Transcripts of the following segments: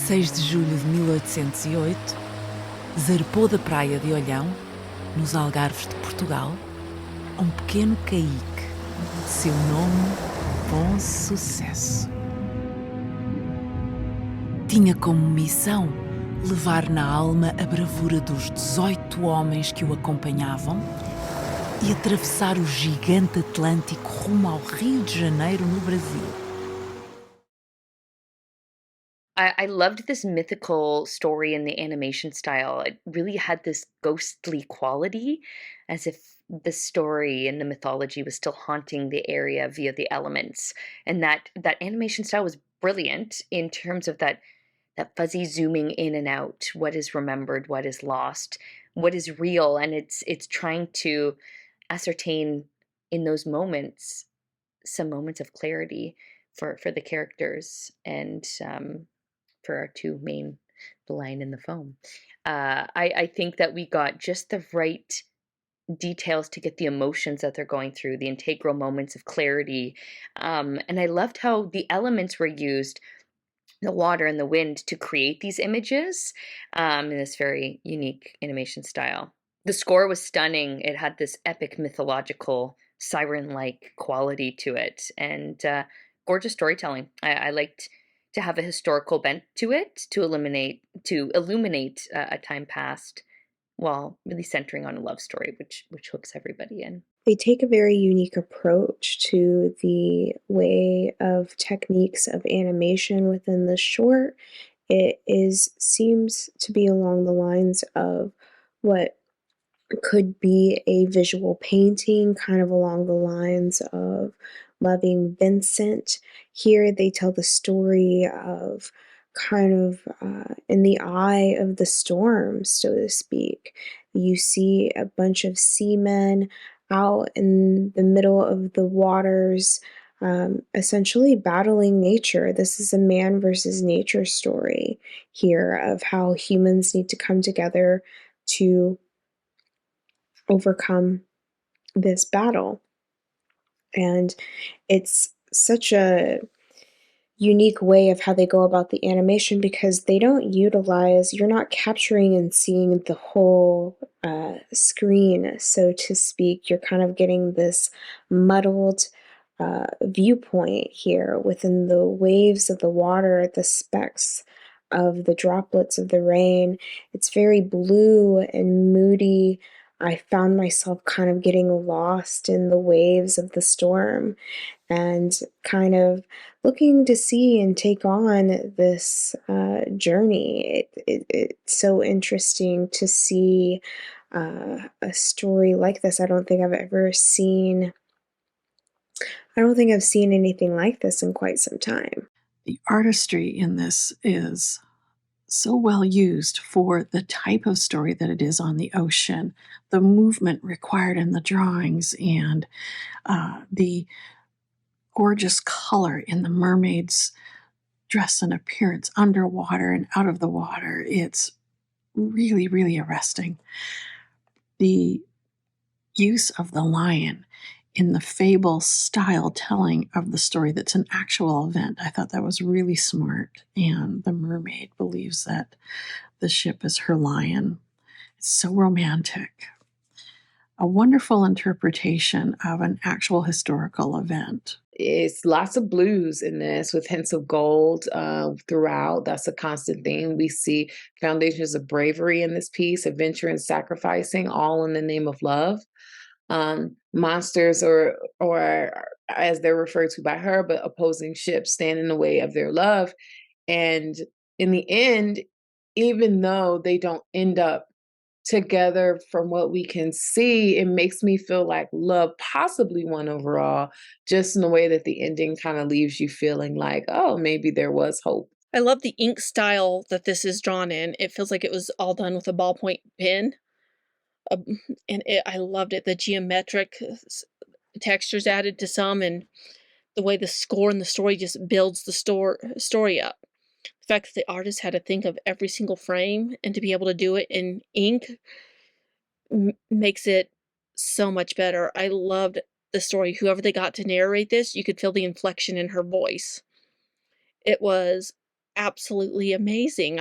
6 de julho de 1808, zarpou da praia de Olhão, nos Algarves de Portugal, um pequeno caique, de seu nome Bom Sucesso. Tinha como missão levar na alma a bravura dos 18 homens que o acompanhavam e atravessar o gigante Atlântico rumo ao Rio de Janeiro, no Brasil. I loved this mythical story in the animation style. It really had this ghostly quality, as if the story and the mythology was still haunting the area via the elements. And that animation style was brilliant in terms of that fuzzy zooming in and out, what is remembered, what is lost, what is real, and it's trying to ascertain in those moments some moments of clarity for the characters and for our two main, the lion and the foam. I think that we got just the right details to get the emotions that they're going through, the integral moments of clarity. And I loved how the elements were used, the water and the wind, to create these images in this very unique animation style. The score was stunning. It had this epic mythological siren-like quality to it, and gorgeous storytelling. I liked to have a historical bent to it, to illuminate a time past, while really centering on a love story, which hooks everybody in. They take a very unique approach to the way of techniques of animation within the short. It is seems to be along the lines of what could be a visual painting, kind of along the lines of Loving Vincent. Here they tell the story of kind of in the eye of the storm, so to speak. You see a bunch of seamen out in the middle of the waters, essentially battling nature. This is a man versus nature story here of how humans need to come together to overcome this battle. And it's such a unique way of how they go about the animation because they don't utilize, you're not capturing and seeing the whole screen, so to speak. You're kind of getting this muddled viewpoint here within the waves of the water, the specks of the droplets of the rain. It's very blue and moody. I found myself kind of getting lost in the waves of the storm and kind of looking to see and take on this journey. It's so interesting to see a story like this. I don't think I've seen anything like this in quite some time. The artistry in this is so well used for the type of story that it is on the ocean, the movement required in the drawings, and the gorgeous color in the mermaid's dress and appearance underwater and out of the water. It's really, really arresting. The use of the lion in the fable style telling of the story that's an actual event, I thought that was really smart. And the mermaid believes that the ship is her lion. It's so romantic. A wonderful interpretation of an actual historical event. It's lots of blues in this with hints of gold throughout. That's a constant theme. We see foundations of bravery in this piece, adventure and sacrificing, all in the name of love. Monsters or as they're referred to by her, but opposing ships stand in the way of their love. And in the end, even though they don't end up together from what we can see, it makes me feel like love possibly won overall, just in the way that the ending kind of leaves you feeling like, oh, maybe there was hope. I love the ink style that this is drawn in. It feels like it was all done with a ballpoint pen. I loved it. The geometric textures added to some, and the way the score and the story just builds the story up. The fact that the artist had to think of every single frame and to be able to do it in ink makes it so much better. I loved the story. Whoever they got to narrate this, you could feel the inflection in her voice. It was absolutely amazing.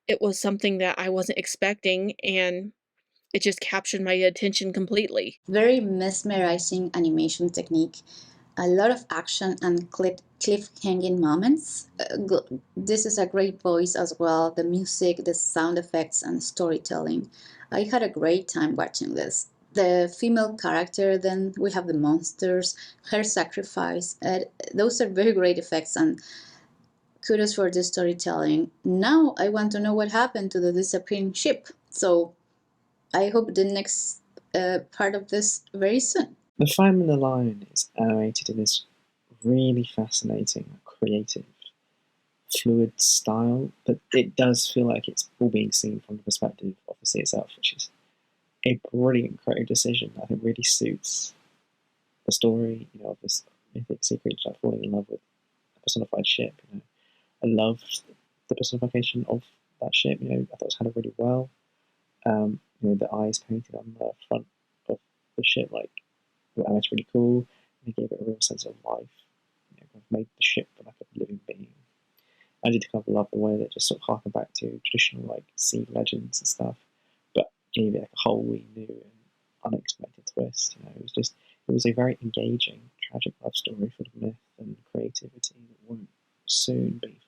It was something that I wasn't expecting, and it just captured my attention completely. Very mesmerizing animation technique, a lot of action and cliff-hanging moments. This is a great voice as well, the music, the sound effects, and storytelling. I had a great time watching this. The female character, then we have the monsters, her sacrifice. Those are very great effects, and kudos for the storytelling. Now I want to know what happened to the disappearing ship. So I hope the next part of this very soon. The Fireman and the Lion is animated in this really fascinating, creative, fluid style, but it does feel like it's all being seen from the perspective of the sea itself, which is a brilliant creative decision. I think really suits the story, of this mythic sea creature falling in love with a personified ship. I loved the personification of that ship. I thought it was handled really well. The eyes painted on the front of the ship, that's really cool. And it gave it a real sense of life. Kind of made the ship like a living being. I did kind of love the way that it just sort of harkened back to traditional sea legends and stuff, but gave it a wholly new and unexpected twist. It was a very engaging, tragic love story full of myth and creativity that won't soon be